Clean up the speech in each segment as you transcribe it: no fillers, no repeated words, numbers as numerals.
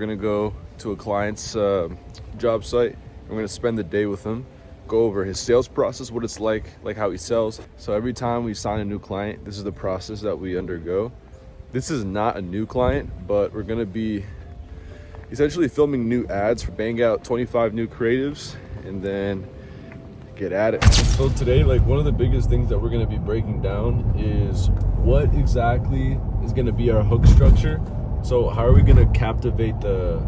We're gonna go to a client's job site. We're gonna spend the day with him, go over his sales process, what it's like how he sells. So every time we sign a new client, this is the process that we undergo. This is not a new client, but we're gonna be essentially filming new ads, bang out 25 new creatives, and then get at it. So today, like, one of the biggest things that we're gonna be breaking down is what exactly is gonna be our hook structure. So how are we gonna captivate the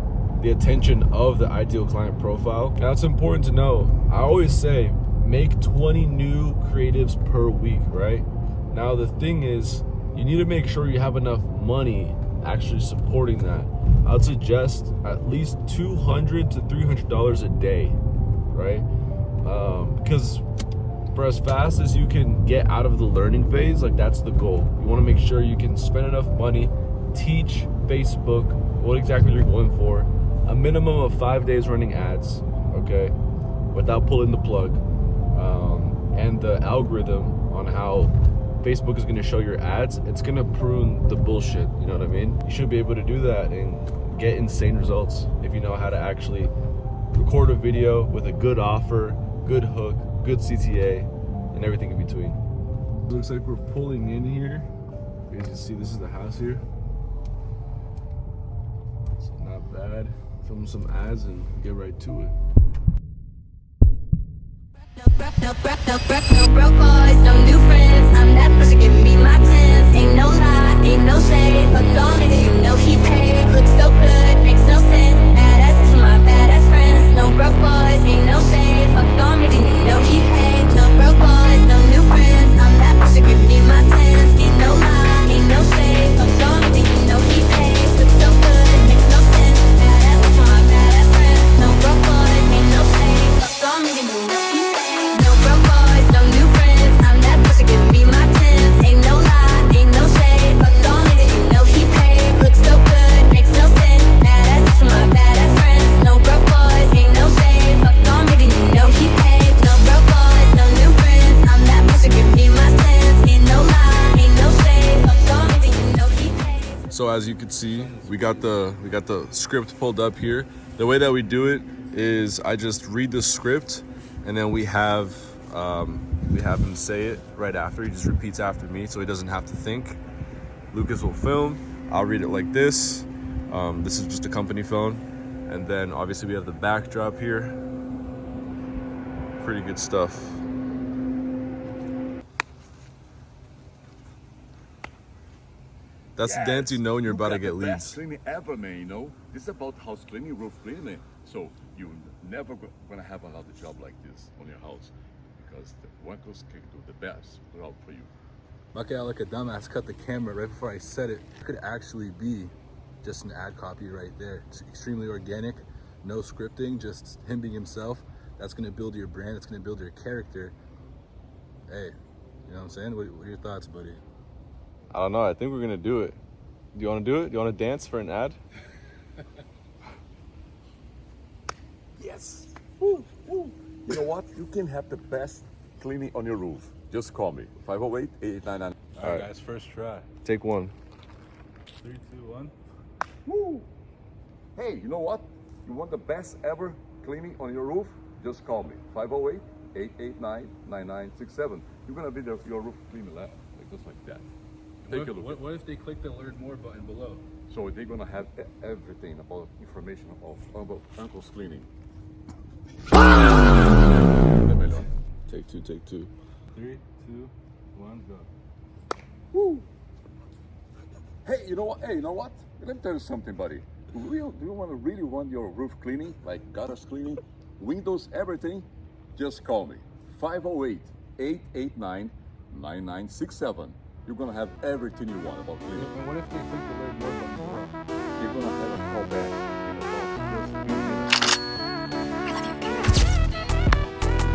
attention of the ideal client profile? Now, it's important to know, I always say, make 20 new creatives per week, right? Now, the thing is, you need to make sure you have enough money actually supporting that. I'd suggest at least $200 to $300 a day, right? Because for as fast as you can get out of the learning phase, like, that's the goal. You want to make sure you can spend enough money, teach Facebook what exactly you're going for, a minimum of 5 days running ads, okay, without pulling the plug, and the algorithm on how Facebook is going to show your ads, it's going to prune the bullshit, you know what I mean? You should be able to do that and get insane results if you know how to actually record a video with a good offer, good hook, good CTA, and everything in between. It looks like we're pulling in here. You guys can see this is the house here. So not bad. Film some ads and get right to it. No broke boys, no new friends. I'm that person giving me my tens. Ain't no lie, ain't no shade. Fuck all nigga, you know he paid. Looks so good, makes no sense. Badass for my badass friends. No broke boys, ain't no shade. Fuck all nigga, you know he paid. No broke boys, no new friends. I'm that person giving me my tens. Ain't no lie, ain't no shade. Fuck all nigga, you know he paid. Looks so good, makes no sense. Badass for my badass friends. No broke boys, ain't no shade. Fuck all nigga, you know he paid. No broke boys, no new friends. I'm that person giving me my tens. Ain't no lie, ain't no shade. Fuck all nigga, you know he paid. Looks so good, makes no sense. Badass for my badass friends. No broke boys, ain't no shade. Fuck all nigga, you know he paid. No broke boys, no new friends. I'm that person giving me my tens. Ain't no lie, ain't no shade. Fuck all nigga, you know he paid. So as you can see, we got the script pulled up here. The way that we do it is I just read the script, and then we have him say it right after. He just repeats after me, so he doesn't have to think. Lucas will film. I'll read it like this. This is just a company phone, and then obviously we have the backdrop here. Pretty good stuff. That's the dance you know when you're about to get leads. Best cleaning ever, man. You know, this is about house cleaning, roof cleaning. So you're never gonna have another job like this on your house, because the workers can do the best job for you. Lucky I like a dumbass cut the camera right before I said it. It could actually be just an ad copy right there. It's extremely organic, no scripting, just him being himself. That's gonna build your brand, it's gonna build your character. Hey, you know what I'm saying? What are your thoughts, buddy? I don't know. I think we're gonna do it. Do you want to do it? Do you want to dance for an ad? Yes. Woo, woo. You know what? You can have the best cleaning on your roof. Just call me. 508-8899. All right, guys, first try. Take one. 3, 2, 1. Woo. Hey, you know what? You want the best ever cleaning on your roof? Just call me. 508-889-9967. You're gonna be your roof cleaner, like just like that. Take a look. What if they click the learn more button below? So they're gonna have everything about information about Uncle's cleaning. Take two, take two. 3, 2, 1, go. Woo. Hey, you know what? Hey, you know what? Let me tell you something, buddy. Do you want to really want your roof cleaning, like gutters cleaning, windows, everything? Just call me. 508-889-9967. You're gonna have everything you want about cleaning. And what if they click the learn more button below? You're gonna have a call back in about just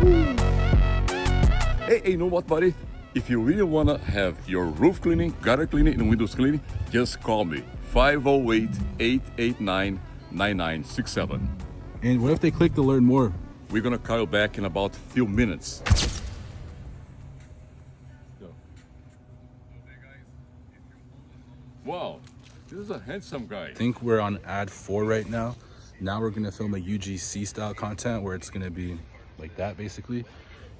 2 minutes. Hey, you know what, buddy? If you really wanna have your roof cleaning, gutter cleaning, and windows cleaning, just call me. 508-889-9967. And what if they click the learn more? We're gonna call you back in about a few minutes. Wow, this This is a handsome guy. I think we're on ad 4 right now. Now we're gonna film a UGC style content where it's gonna be like that basically.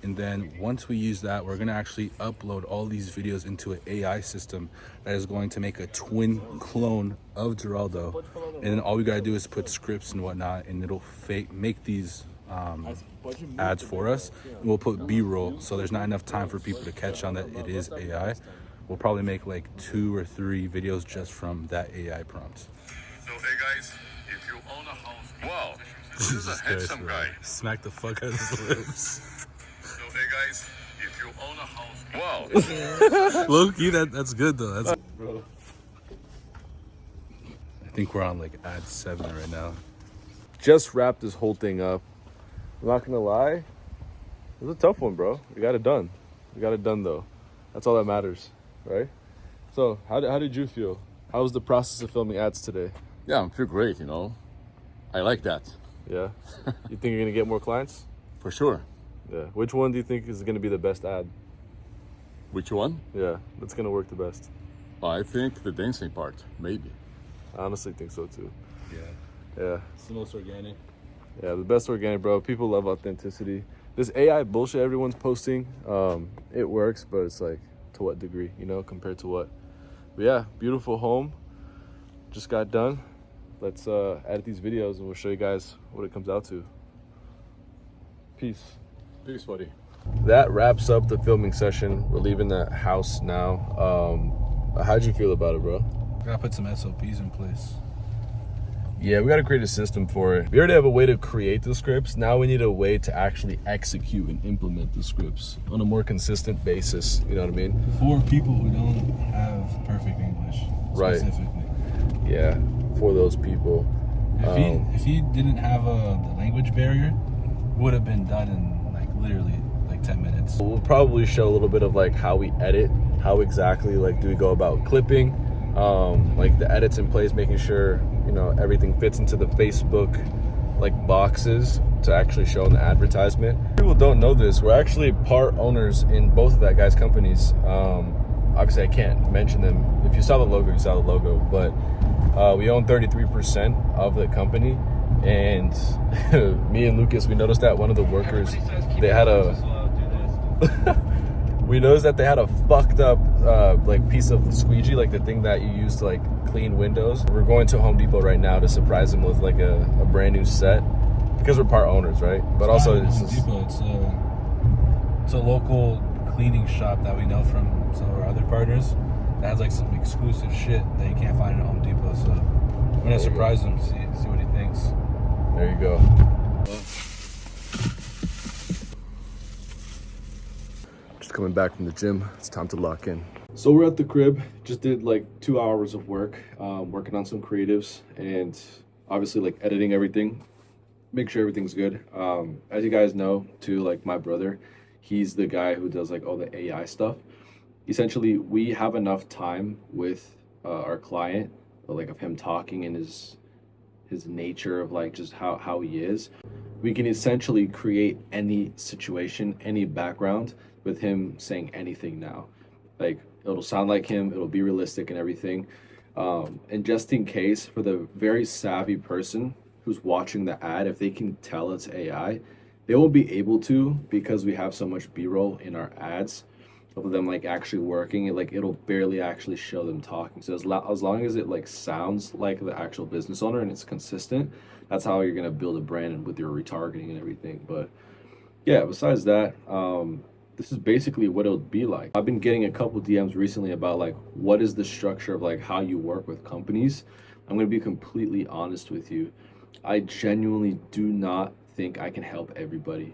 And then once we use that, we're gonna actually upload all these videos into an AI system that is going to make a twin clone of Geraldo. And then all we gotta do is put scripts and whatnot, and it'll make these ads for us. And we'll put B-roll, so there's not enough time for people to catch on that it is AI. We'll probably make like 2 or 3 videos just from that AI prompt. So hey guys, if you own a house, wow, this is a handsome guy. Smack the fuck out of his lips. So hey guys, if you own a house, wow. Low-key, that's good though. That's bro. I think we're on like ad 7 right now. Just wrapped this whole thing up. I'm not gonna lie, it was a tough one, bro. We got it done. We got it done though. That's all that matters, right? So how did you feel? How was the process of filming ads today? Yeah, I feel great, you know. I like that. Yeah. You think you're gonna get more clients? For sure. Yeah. Which one do you think is gonna be the best ad? Which one? Yeah, that's gonna work the best. I think the dancing part, maybe. I honestly think so too. Yeah, Yeah. it's the most organic. Yeah, the best organic, bro. People love authenticity. This AI bullshit everyone's posting, it works, but it's like, to what degree, you know, compared to what? But yeah, beautiful home. Just got done. Let's edit these videos and we'll show you guys what it comes out to. Peace. Peace, buddy. That wraps up the filming session. We're leaving the house now. How'd you feel about it, bro? Gotta put some SOPs in place. Yeah, we gotta create a system for it. We already have a way to create the scripts. Now we need a way to actually execute and implement the scripts on a more consistent basis. You know what I mean? For people who don't have perfect English, Right. specifically. Yeah, for those people. If he didn't have the language barrier, it would have been done in like literally like 10 minutes. We'll probably show a little bit of like how we edit, how exactly like do we go about clipping, like the edits in place, making sure, you know, everything fits into the Facebook like boxes to actually show in the advertisement. People don't know this, we're actually part owners in both of that guy's companies. Obviously I can't mention them. If you saw the logo, you saw the logo, but we own 33% of the company. And me and Lucas, we noticed that one of the workers, they had we noticed that they had a fucked up like piece of squeegee, like the thing that you use to like clean windows. We're going to Home Depot right now to surprise them with like a brand new set because we're part owners, right? But also Home Depot, it's a local cleaning shop that we know from some of our other partners that has like some exclusive shit that you can't find at Home Depot. So I'm gonna surprise him, see what he thinks. there you go. Just coming back from the gym. It's time to lock in. So we're at the crib. Just did like 2 hours of work, working on some creatives and obviously like editing everything. Make sure everything's good. As you guys know, too, like my brother, he's the guy who does like all the AI stuff. Essentially, we have enough time with our client, like of him talking and his nature of like just how he is. We can essentially create any situation, any background with him saying anything now. Like it'll sound like him, it'll be realistic and everything. And just in case, for the very savvy person who's watching the ad, if they can tell it's AI, they won't be able to because we have so much B-roll in our ads of them like actually working. Like it'll barely actually show them talking. So as long as it like sounds like the actual business owner and it's consistent, that's how you're gonna build a brand with your retargeting and everything. But yeah, besides that, this is basically what it'll be like. I've been getting a couple DMs recently about like what is the structure of like how you work with companies. I'm gonna be completely honest with you. I genuinely do not think I can help everybody.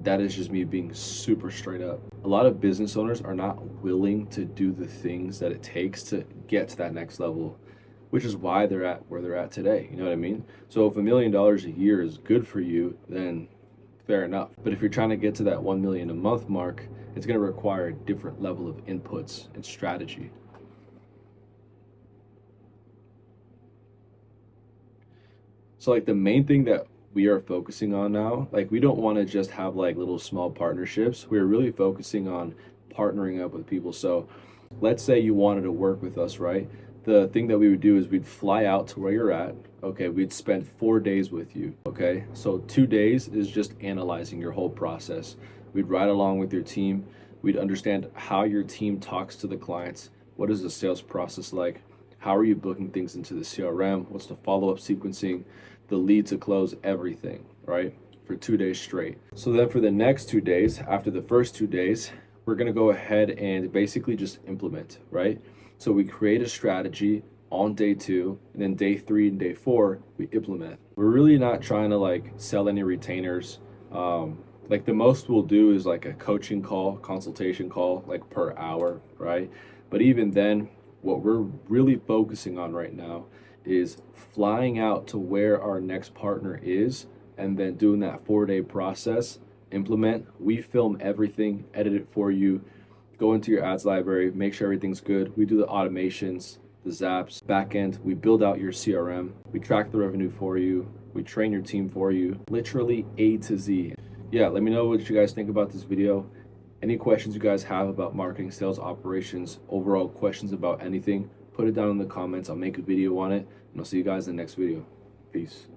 That is just me being super straight up. A lot of business owners are not willing to do the things that it takes to get to that next level, which is why they're at where they're at today. You know what I mean? So if $1 million a year is good for you, then fair enough. But if you're trying to get to that 1 million a month mark, it's going to require a different level of inputs and strategy. So like the main thing that we are focusing on now, like we don't want to just have like little small partnerships. We're really focusing on partnering up with people. So let's say you wanted to work with us, right? the thing that we would do is we'd fly out to where you're at. Okay, we'd spend 4 days with you. Okay, so 2 days is just analyzing your whole process. We'd ride along with your team. We'd understand how your team talks to the clients. What is the sales process like? How are you booking things into the CRM? What's the follow-up sequencing, the lead to close, everything, right? For 2 days straight. So then for the next 2 days, after the first 2 days, we're gonna go ahead and basically just implement, right? So we create a strategy on day 2, and then day 3 and day 4, we implement. We're really not trying to like sell any retainers. Like the most we'll do is like a coaching call, consultation call, like per hour, right? But even then, what we're really focusing on right now is flying out to where our next partner is, and then doing that 4-day process, implement. We film everything, edit it for you, go into your ads library, make sure everything's good. We do the automations, the zaps, back end. We build out your CRM. We track the revenue for you. We train your team for you, literally A to Z. Yeah, let me know what you guys think about this video. Any questions you guys have about marketing, sales, operations, overall questions about anything, put it down in the comments. I'll make a video on it, and I'll see you guys in the next video. Peace.